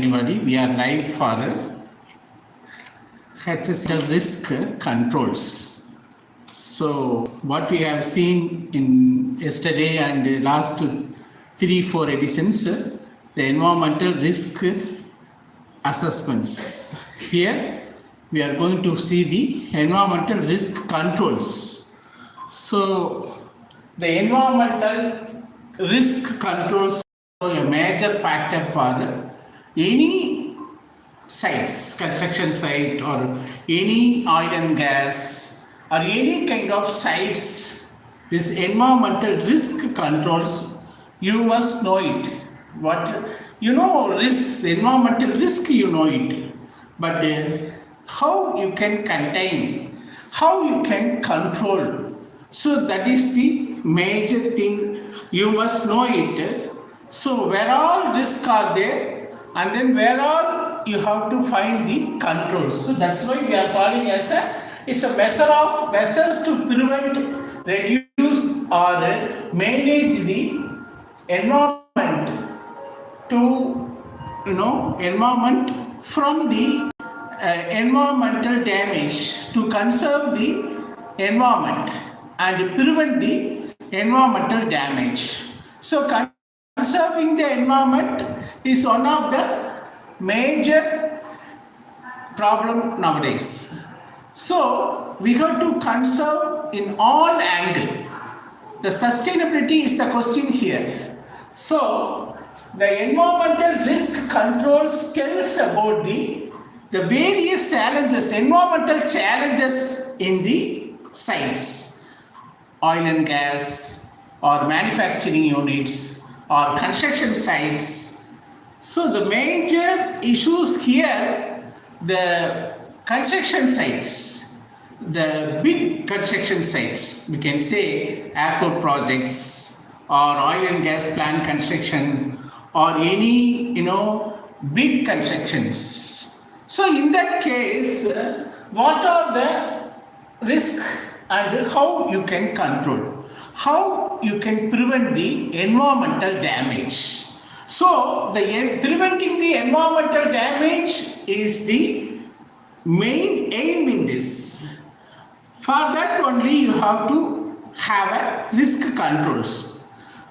everybody. We are live for HSEMINDSETmm risk controls. So what we have seen in yesterday and last 3-4 editions, the environmental risk assessments. Here we are going to see the environmental risk controls. So the environmental risk controls are a major factor for any sites, construction site or any oil and gas or any kind of sites. This environmental risk controls, you must know it. What you know, risks, environmental risk, you know it, but how you can contain, how you can control. So that is the major thing, you must know it. So where all risks are there, and then where all you have to find the controls. So that's why we are calling as it's a measures to prevent, reduce or manage the environment environment from the environmental damage, to conserve the environment and prevent the environmental damage. So conserving the environment is one of the major problem nowadays. So we have to conserve in all angles. The sustainability is the question here. So the environmental risk controls tells about the various challenges, environmental challenges in the sites, oil and gas or manufacturing units or construction sites. So the major issues here, the construction sites, the big construction sites, we can say airport projects or oil and gas plant construction or any big constructions. So in that case, what are the risks and how you can control, how you can prevent the environmental damage. So preventing the environmental damage is the main aim in this. For that only you have to have a risk controls.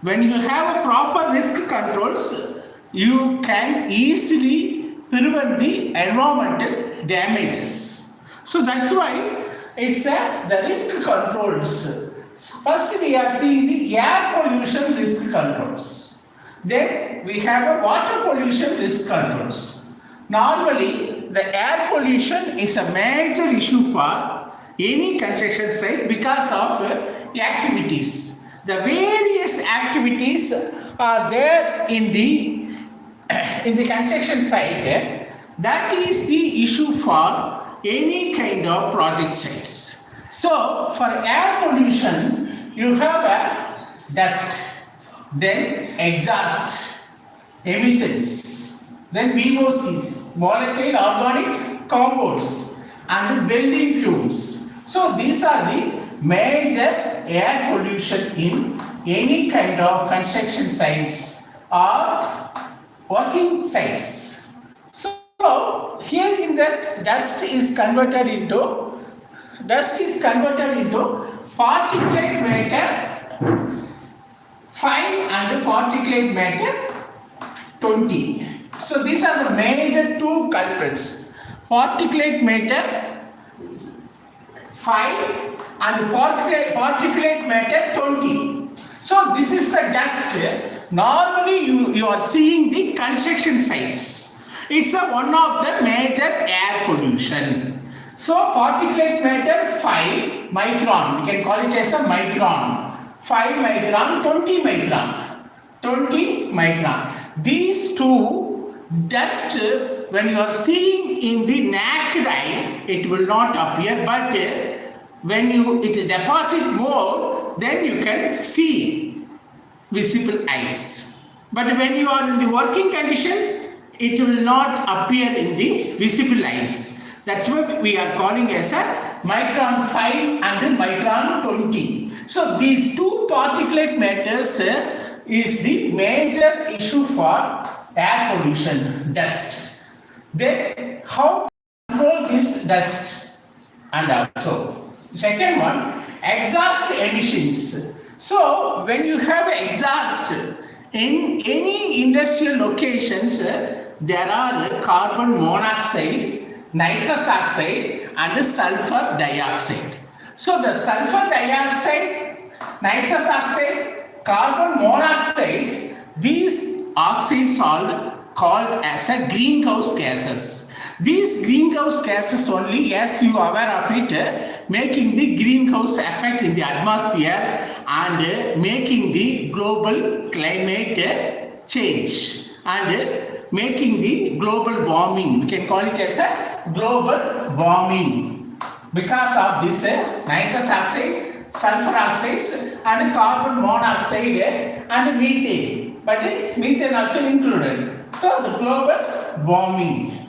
When you have a proper risk controls, you can easily prevent the environmental damages. So that's why it's the risk controls. First we are seeing the air pollution risk controls. Then we have a water pollution risk controls. Normally the air pollution is a major issue for any construction site because of activities. The various activities are there in the construction site. That is the issue for any kind of project sites. So for air pollution, you have a dust, then exhaust, emissions, then VOCs, volatile organic compounds, and welding fumes. So these are the major air pollution in any kind of construction sites or working sites. So here in that dust is converted into particulate matter 5 and particulate matter 20. So these are the major two culprits. Particulate matter 5 and particulate matter 20. So this is the dust. Normally you are seeing the construction sites. It's one of the major air pollution. So particulate matter 5 micron, we can call it as a micron, 5 micron, 20 micron, 20 micron. These two dust, when you are seeing in the naked eye, it will not appear, but when it deposit more, then you can see visible eyes. But when you are in the working condition, it will not appear in the visible eyes. That's what we are calling as a micron 5 and micron 20. So these two particulate matters is the major issue for air pollution, dust. Then how to control this dust? And also, second one, exhaust emissions. So when you have exhaust in any industrial locations, there are carbon monoxide, nitrous oxide, and sulfur dioxide. So the sulfur dioxide, nitrous oxide, carbon monoxide, these oxides are called as a greenhouse gases. These greenhouse gases only, as you are aware of it, making the greenhouse effect in the atmosphere and making the global climate change and making the global warming. We can call it as a global warming because of this nitrous oxide, sulfur oxides and carbon monoxide and methane. But methane also included. So the global warming.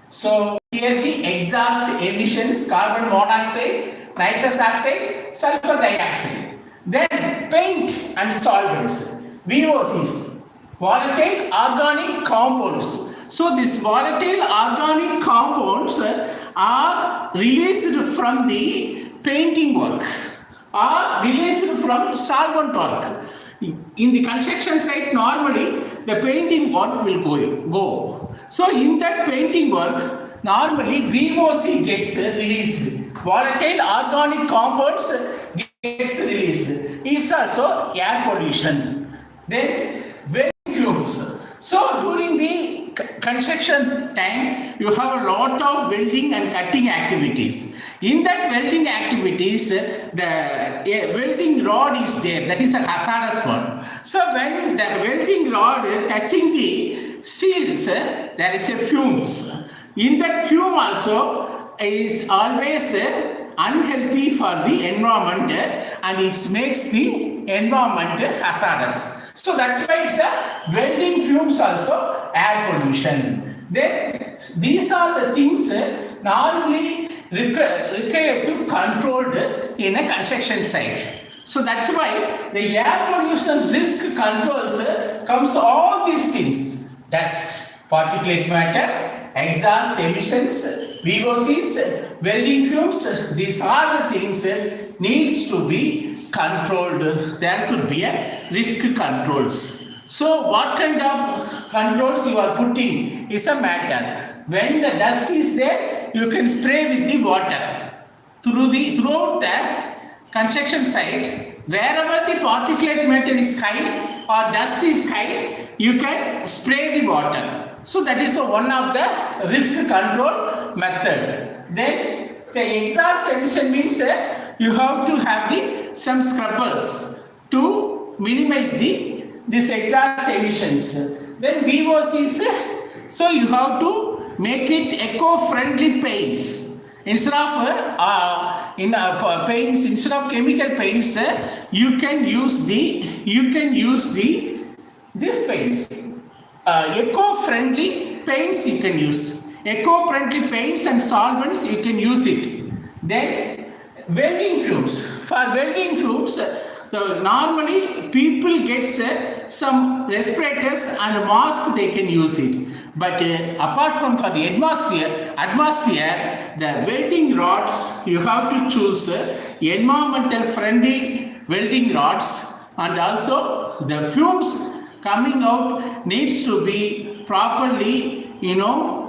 So here the exhaust emissions, carbon monoxide, nitrous oxide, sulfur dioxide. Then paint and solvents, VOCs, volatile organic compounds. So these volatile organic compounds are released from the painting work, are released from solvent work. In the construction site, normally the painting work will go. So in that painting work, normally VOC gets released. Volatile organic compounds gets released. It's also air pollution. Then welding fumes. So during the construction time, you have a lot of welding and cutting activities. In that welding activities, the welding rod is there. That is a hazardous one. So when the welding rod touching the steels, there is a fumes. In that fume also is always unhealthy for the environment and it makes the environment hazardous. So that's why it's a welding fumes also air pollution. Then these are the things normally required to controlled in a construction site. So that's why the air pollution risk controls comes all these things: dust, particulate matter, exhaust emissions, VOCs, welding fumes. These are the things needs to be controlled. There should be a risk controls. So what kind of controls you are putting is a matter. When the dust is there, you can spray with the water throughout the construction site. Wherever the particulate matter is high or dust is high, you can spray the water. So that is the one of the risk control method. Then the exhaust emission means you have to have some scrubbers to minimize this exhaust emissions. Then VOCs, so you have to make it eco-friendly paints. Instead of paints, instead of chemical paints, you can use this paints. Eco-friendly paints you can use. Eco-friendly paints and solvents you can use it. Then welding fumes. For welding fumes, normally people get some respirators and mask, they can use it. But apart from for the atmosphere, the welding rods, you have to choose environmental friendly welding rods, and also the fumes coming out needs to be properly,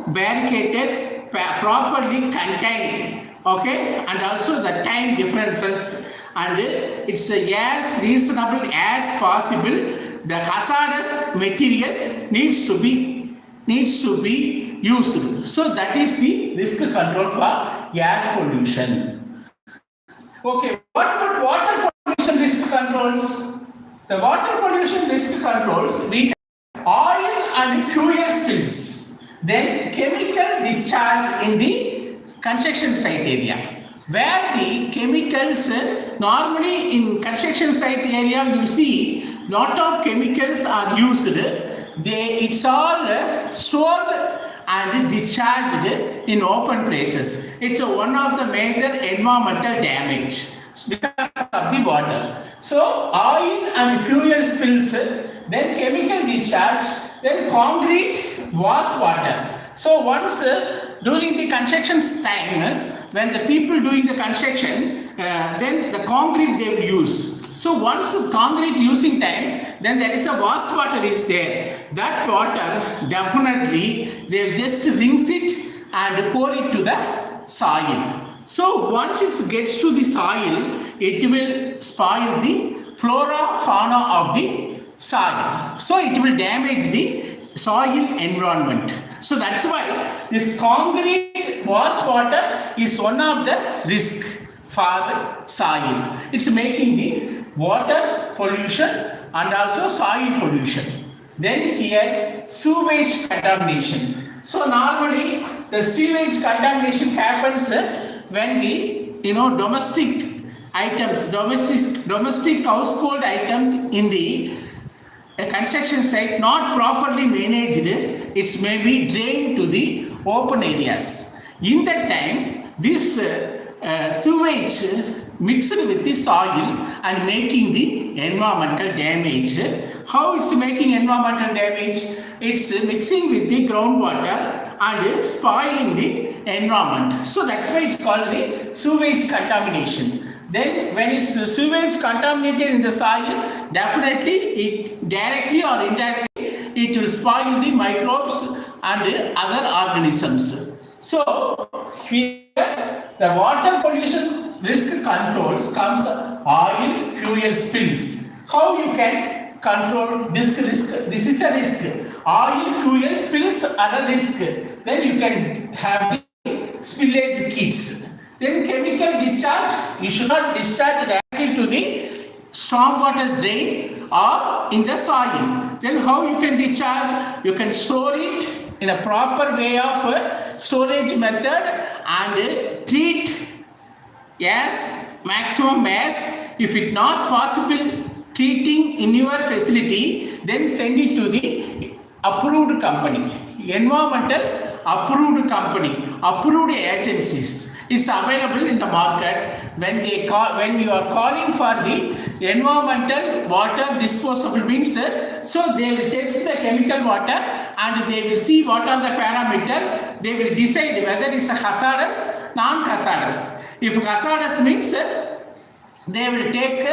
barricaded, properly contained. Okay, and also the time differences, and it's as reasonable as possible. The hazardous material needs to be used. So that is the risk control for air pollution. Okay, what about water pollution risk controls? The water pollution risk controls, we have oil and fuel spills, then chemical discharge in the construction site area, where the chemicals normally in construction site area you see lot of chemicals are used. It's all stored and discharged in open places. It's one of the major environmental damage because of the water. So oil and fuel spills, then chemical discharge Then concrete was water. So once during the construction time, when the people doing the construction, then the concrete they will use. So once concrete using time, then there is a was water is there. That water definitely they will just rinse it and pour it to the soil. So once it gets to the soil, it will spoil the flora fauna of the soil. So it will damage the soil environment. So that's why this concrete was water is one of the risk for soil. It's making the water pollution and also soil pollution. Then here sewage contamination. So normally the sewage contamination happens when the domestic items, domestic household items in the construction site not properly managed, it may be drained to the open areas. In that time, this sewage mixed with the soil and making the environmental damage. How it's making environmental damage? It's mixing with the groundwater and spoiling the environment. So that's why it's called the sewage contamination. Then when it's sewage contaminated in the soil, definitely it directly or indirectly it will spoil the microbes and other organisms. So here the water pollution risk controls comes oil fuel spills. How you can control this risk? This is a risk. Oil fuel spills are a risk. Then you can have the spillage kits. Then chemical discharge, you should not discharge directly to the stormwater drain or in the soil. Then how you can discharge? You can store it in a proper way of storage method and treat as maximum as. If it not possible treating in your facility, then send it to the approved company, environmental approved company, approved agencies. It's available in the market. When you are calling for the environmental water disposable means, so they will test the chemical water and they will see what are the parameters. They will decide whether it's a hazardous, non-hazardous. If hazardous means, they will take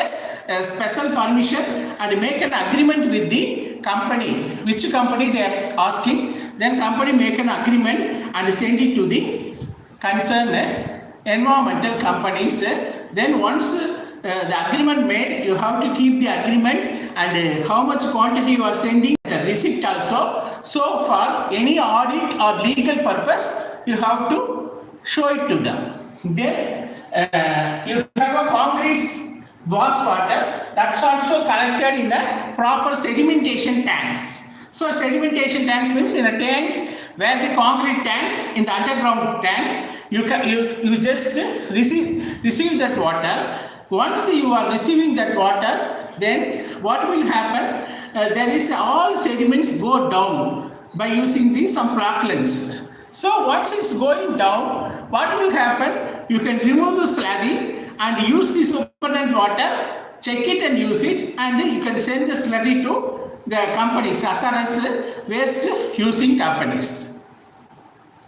a special permission and make an agreement with the company, which company they are asking. Then company make an agreement and send it to the concerned environmental companies. Then once the agreement made, you have to keep the agreement and how much quantity you are sending, the receipt also. So for any audit or legal purpose, you have to show it to them. Then you have a concrete was water that's also collected in a proper sedimentation tanks. So sedimentation tanks means in a tank where the concrete tank, in the underground tank, you just receive that water. Once you are receiving that water, then what will happen? There is all sediments go down by using some placklets. So once it's going down, what will happen? You can remove the slurry and use the supernatant water, check it and use it, and you can send the slurry to the companies, hazardous waste using companies.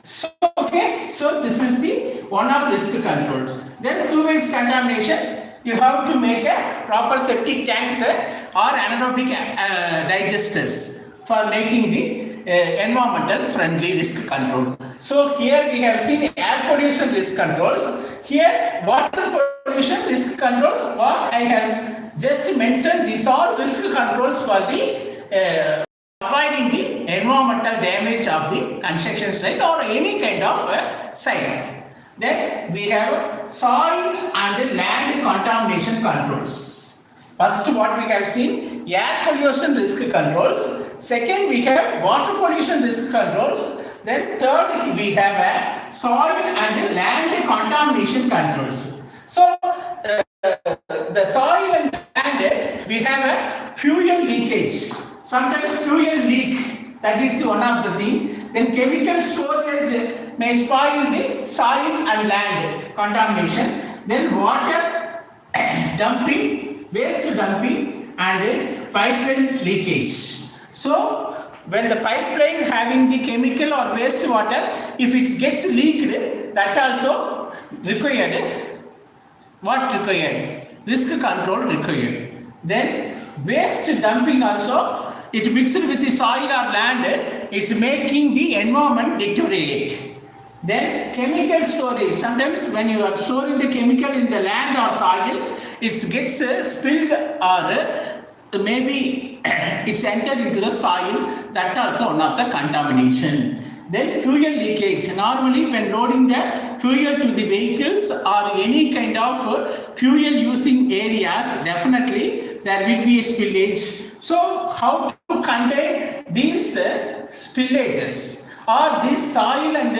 So this is the one of risk control. Then sewage contamination, you have to make a proper septic tanks or anaerobic digesters for making the environmental friendly risk control. So here we have seen air pollution risk controls. Here water pollution risk controls, what I have just mentioned, these are risk controls for the avoiding the environmental damage of the construction site or any kind of sites. Then we have soil and land contamination controls. First, what we have seen, air pollution risk controls. Second, we have water pollution risk controls. Then third, we have a soil and land contamination controls. So the soil and land, we have a fuel leakage. Sometimes fuel leak, that is one of the thing. Then chemical storage may spoil the soil and land contamination. Then water dumping, waste dumping and pipeline leakage. So when the pipeline having the chemical or wastewater, if it gets leaked, that also required, what required? Risk control required. Then waste dumping also, it mixed with the soil or land, it's making the environment deteriorate. Then chemical storage, sometimes when you are storing the chemical in the land or soil, it gets spilled or maybe it's entered into the soil, that also one of the contamination. Then fuel leakage, normally when loading the fuel to the vehicles or any kind of fuel using areas, definitely there will be a spillage. So how to contain these spillages or this soil and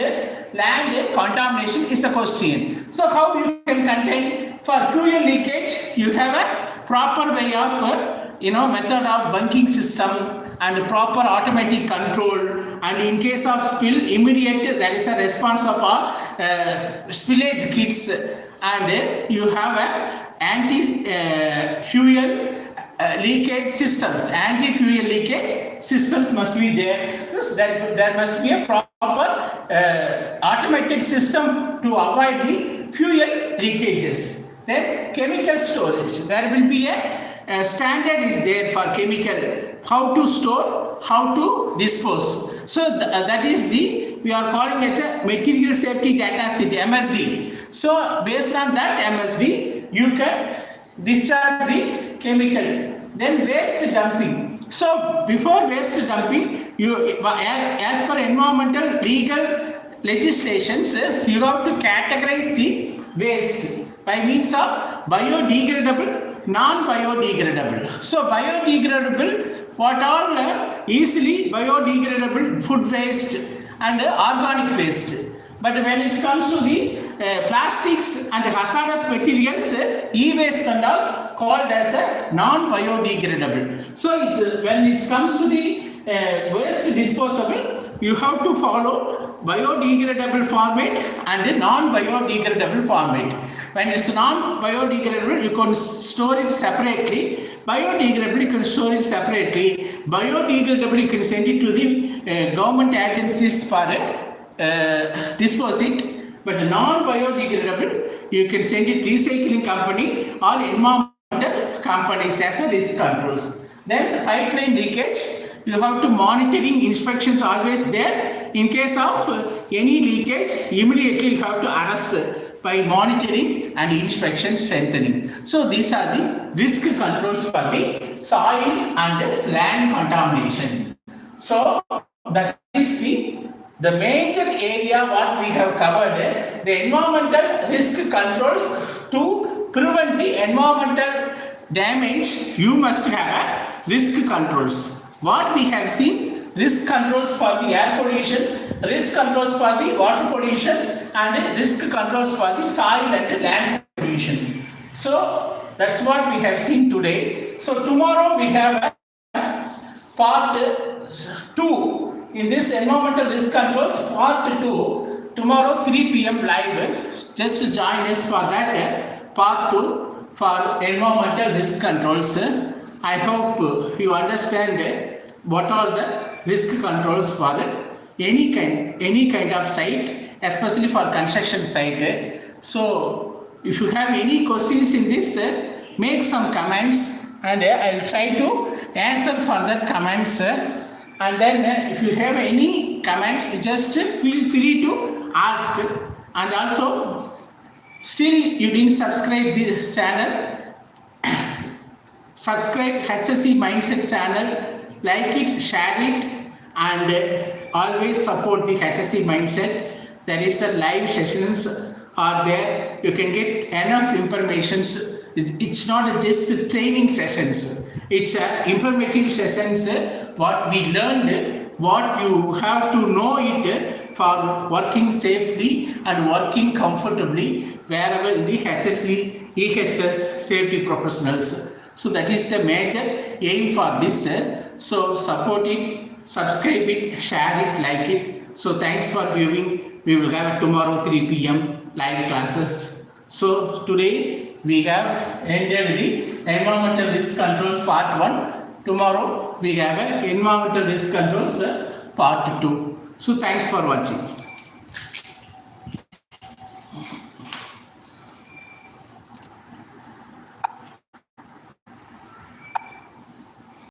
land contamination is a question. So how you can contain? For fuel leakage, you have a proper way of method of bunking system and proper automatic control, and in case of spill, immediate there is a response of spillage kits, and you have a anti-fuel leakage systems. Anti-fuel leakage systems must be there. Thus, there must be a proper automated system to avoid the fuel leakages. Then chemical storage. There will be a standard is there for chemical, how to store, how to dispose. So that is we are calling it a material safety data sheet, MSD. So based on that MSD, you can discharge the chemical. Then waste dumping. So before waste dumping, as per environmental legal legislations, you have to categorize the waste by means of biodegradable, non-biodegradable. So biodegradable, what all easily biodegradable food waste and organic waste. But when it comes to the plastics and hazardous materials, e-waste and all called as a non-biodegradable. So when it comes to the waste disposable, you have to follow biodegradable format and non-biodegradable format. When it's non-biodegradable, you can store it separately. Biodegradable, you can store it separately. Biodegradable, you can send it to the government agencies for dispose it. But non-biodegradable, you can send it recycling company or environmental companies as a risk controls. Then pipeline leakage, you have to monitoring inspections always there. In case of any leakage, immediately you have to arrest by monitoring and inspection strengthening. So these are the risk controls for the soil and land contamination. So that is the major area what we have covered, the environmental risk controls. To prevent the environmental damage, you must have risk controls. What we have seen, risk controls for the air pollution, risk controls for the water pollution, and risk controls for the soil and land pollution. So that's what we have seen today. So tomorrow we have part 2. In this environmental risk controls, part 2, tomorrow 3 p.m. live. Just join us for that part 2 for environmental risk controls. I hope you understand what are the risk controls for any kind of site, especially for construction site. So if you have any questions in this, make some comments and I will try to answer further comments. And then if you have any comments, just feel free to ask. And also, still you didn't subscribe this channel, subscribe HSE Mindset channel, like it, share it, and always support the HSE Mindset. There is a live sessions are there. You can get enough information. It's not just training sessions. It's informative sessions. What we learned, what you have to know it for working safely and working comfortably wherever in the HSE, EHS safety professionals. So that is the major aim for this. So support it, subscribe it, share it, like it. So thanks for viewing. We will have tomorrow 3 p.m. live classes. So today we have ended the environmental risk controls part 1. tomorrow we have a environmental risk controls part 2. So thanks for watching.